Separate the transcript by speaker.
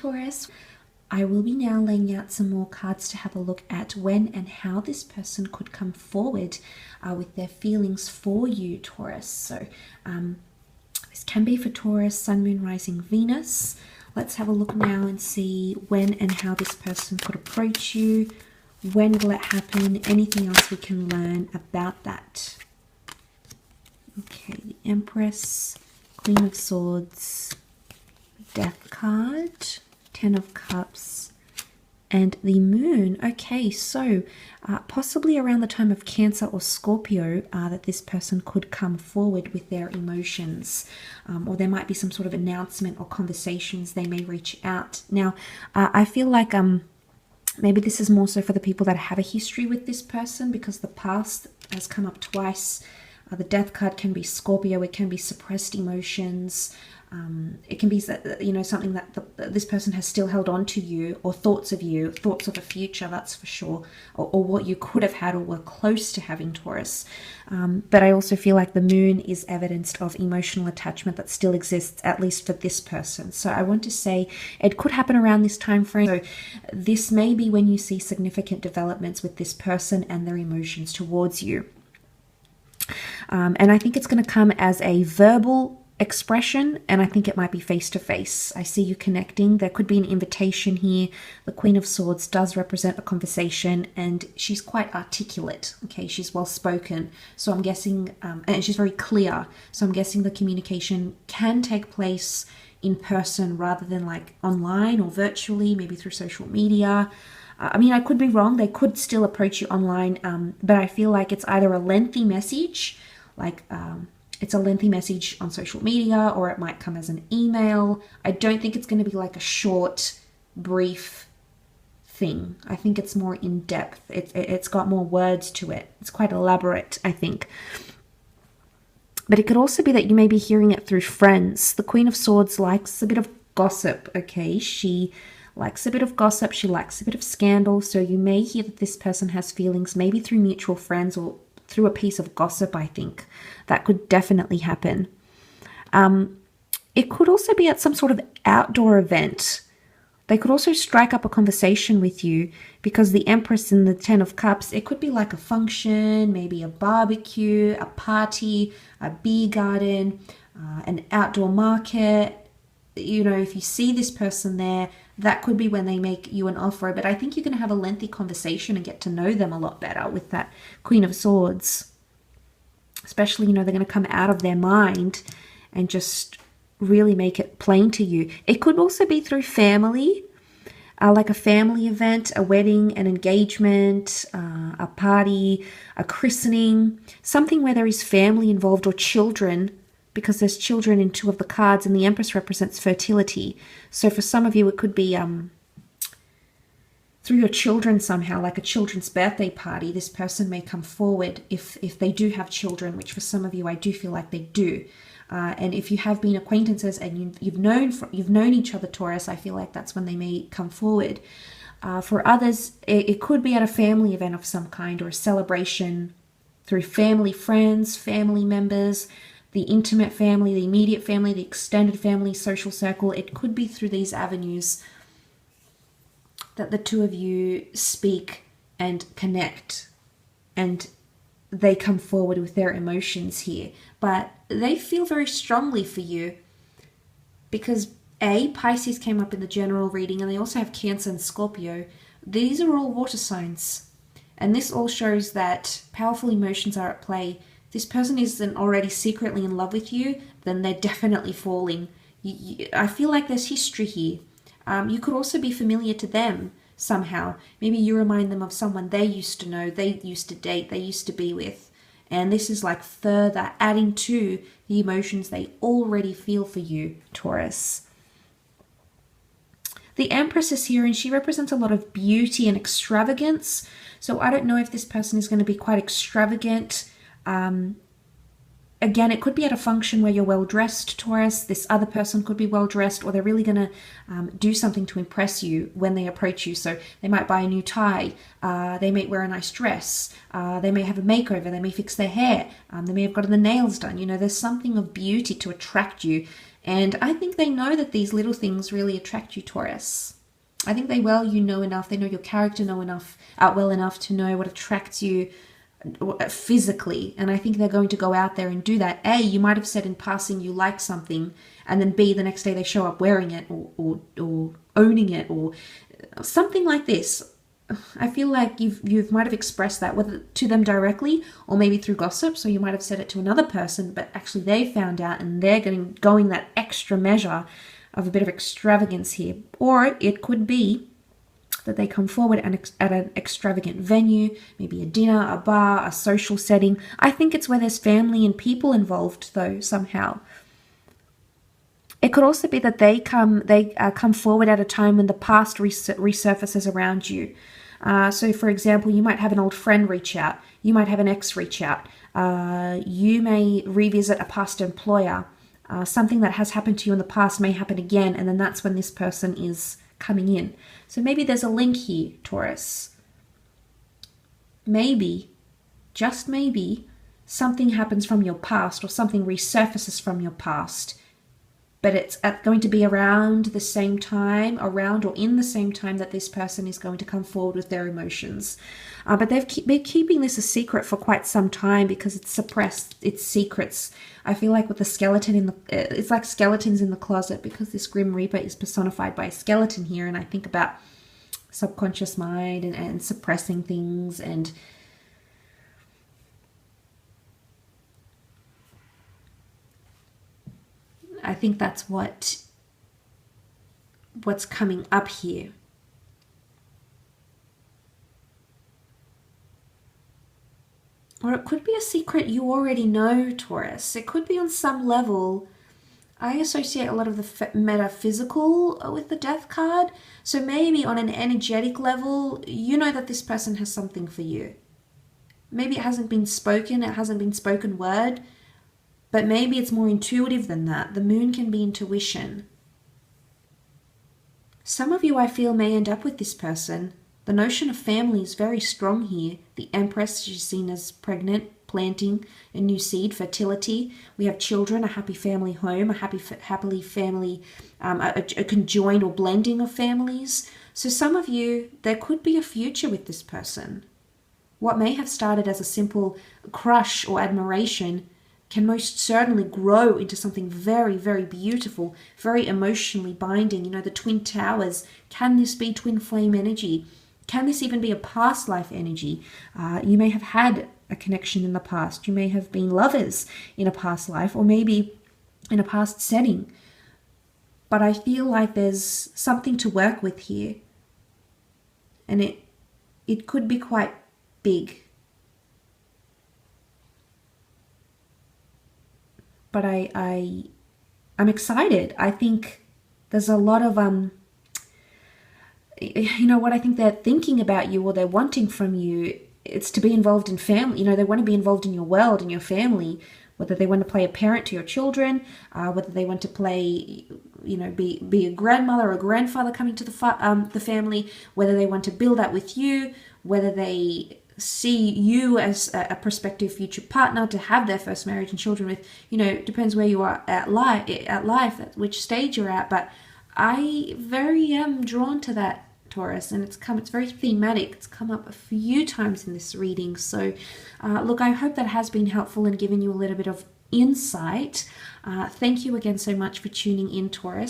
Speaker 1: Taurus. I will be now laying out some more cards to have a look at when and how this person could come forward with their feelings for you, Taurus. So this can be for Taurus, Sun, Moon, Rising, Venus. Let's have a look now and see when and how this person could approach you. When will it happen? Anything else we can learn about that? Okay, the Empress, Queen of Swords, Death card, Ten of Cups, and the Moon. Okay, so possibly around the time of Cancer or Scorpio that this person could come forward with their emotions, or there might be some sort of announcement or conversations they may reach out. Now, I feel like maybe this is more so for the people that have a history with this person, because the past has come up twice. The Death card can be Scorpio. It can be suppressed emotions. It can be, something that this person has still held on to you, or thoughts of you, thoughts of a future, that's for sure, or what you could have had or were close to having, Taurus. But I also feel like the Moon is evidence of emotional attachment that still exists, at least for this person. So I want to say it could happen around this time frame. So this may be when you see significant developments with this person and their emotions towards you. And I think it's going to come as a verbal expression, and I think it might be face to face. I see you connecting. There could be an invitation here. The Queen of Swords does represent a conversation, and she's quite articulate. Okay, she's well spoken, so I'm guessing, and she's very clear. So I'm guessing the communication can take place in person rather than like online or virtually, maybe through social media. I mean, I could be wrong. They could still approach you online, but I feel like it's either a lengthy message, like it's a lengthy message on social media, or it might come as an email. I don't think it's going to be like a short, brief thing. I think it's more in depth. It's got more words to it. It's quite elaborate, I think. But it could also be that you may be hearing it through friends. The Queen of Swords likes a bit of gossip, okay? She likes a bit of gossip. She likes a bit of scandal. So you may hear that this person has feelings, maybe through mutual friends or through a piece of gossip, I think. That could definitely happen. It could also be at some sort of outdoor event. They could also strike up a conversation with you, because the Empress and the Ten of Cups, it could be like a function, maybe a barbecue, a party, a beer garden, an outdoor market. You know, if you see this person there, that could be when they make you an offer. But I think you're going to have a lengthy conversation and get to know them a lot better with that Queen of Swords. Especially, they're going to come out of their mind and just really make it plain to you. It could also be through family, like a family event, a wedding, an engagement, a party, a christening, something where there is family involved or children, because there's children in two of the cards, and the Empress represents fertility. So for some of you, it could be through your children somehow, like a children's birthday party. This person may come forward if they do have children, which for some of you, I do feel like they do. And if you have been acquaintances and you've known each other, Taurus, I feel like that's when they may come forward. For others, it could be at a family event of some kind, or a celebration through family, friends, family members, the intimate family, the immediate family, the extended family, social circle. It could be through these avenues that the two of you speak and connect, and they come forward with their emotions here. But they feel very strongly for you, because Pisces came up in the general reading, and they also have Cancer and Scorpio. These are all water signs, and this all shows that powerful emotions are at play. This person isn't already secretly in love with you, then they're definitely falling. I feel like there's history here. You could also be familiar to them somehow. Maybe you remind them of someone they used to know, they used to date, they used to be with. And this is like further adding to the emotions they already feel for you, Taurus. The Empress is here, and she represents a lot of beauty and extravagance. So I don't know if this person is going to be quite extravagant. Again, it could be at a function where you're well-dressed, Taurus. This other person could be well-dressed, or they're really going to do something to impress you when they approach you. So they might buy a new tie. They may wear a nice dress. They may have a makeover. They may fix their hair. They may have gotten the nails done. There's something of beauty to attract you. And I think they know that these little things really attract you, Taurus. I think they you know enough, they know your character well enough to know what attracts you physically. And I think they're going to go out there and do that. A, you might have said in passing you like something, and then B, the next day they show up wearing it or owning it or something like this. I feel like you might have expressed that, whether to them directly or maybe through gossip. So you might have said it to another person, but actually they found out and they're going that extra measure of a bit of extravagance here. Or it could be that they come forward at an extravagant venue, maybe a dinner, a bar, a social setting. I think it's where there's family and people involved, though, somehow. It could also be that they come forward at a time when the past resurfaces around you. So, for example, you might have an old friend reach out. You might have an ex reach out. You may revisit a past employer. Something that has happened to you in the past may happen again, and then that's when this person is coming in. So maybe there's a link here, Taurus. Maybe, just maybe, something happens from your past or something resurfaces from your past. But it's going to be around the same time, around or in the same time that this person is going to come forward with their emotions. But they've been keeping this a secret for quite some time because it's suppressed, it's secrets. I feel like with the skeleton it's like skeletons in the closet, because this Grim Reaper is personified by a skeleton here. And I think about subconscious mind and suppressing things, and I think that's what's coming up here. Or it could be a secret you already know, Taurus. It could be on some level. I associate a lot of the metaphysical with the Death card. So maybe on an energetic level, you know that this person has something for you. Maybe it hasn't been spoken word, but maybe it's more intuitive than that. The moon can be intuition. Some of you, I feel, may end up with this person. The notion of family is very strong here. The Empress is seen as pregnant, planting a new seed, fertility. We have children, a happy family home, a happily family, a conjoined or blending of families. So some of you, there could be a future with this person. What may have started as a simple crush or admiration can most certainly grow into something very, very beautiful, very emotionally binding. You know, the twin towers. Can this be twin flame energy? Can this even be a past life energy? You may have had a connection in the past. You may have been lovers in a past life, or maybe in a past setting. But I feel like there's something to work with here. And it could be quite big. But I'm excited. I think there's a lot of you know what, I think they're thinking about you, or they're wanting from you. It's to be involved in family. You know, they want to be involved in your world, in your family, whether they want to play a parent to your children, whether they want to play, you know, be a grandmother or a grandfather coming to the family, whether they want to build that with you, whether they see you as a prospective future partner to have their first marriage and children with. You know, depends where you are at life, at which stage you're at. But I very am drawn to that, Taurus, and it's very thematic. It's come up a few times in this reading. So look, I hope that has been helpful and given you a little bit of insight. Thank you again so much for tuning in, Taurus.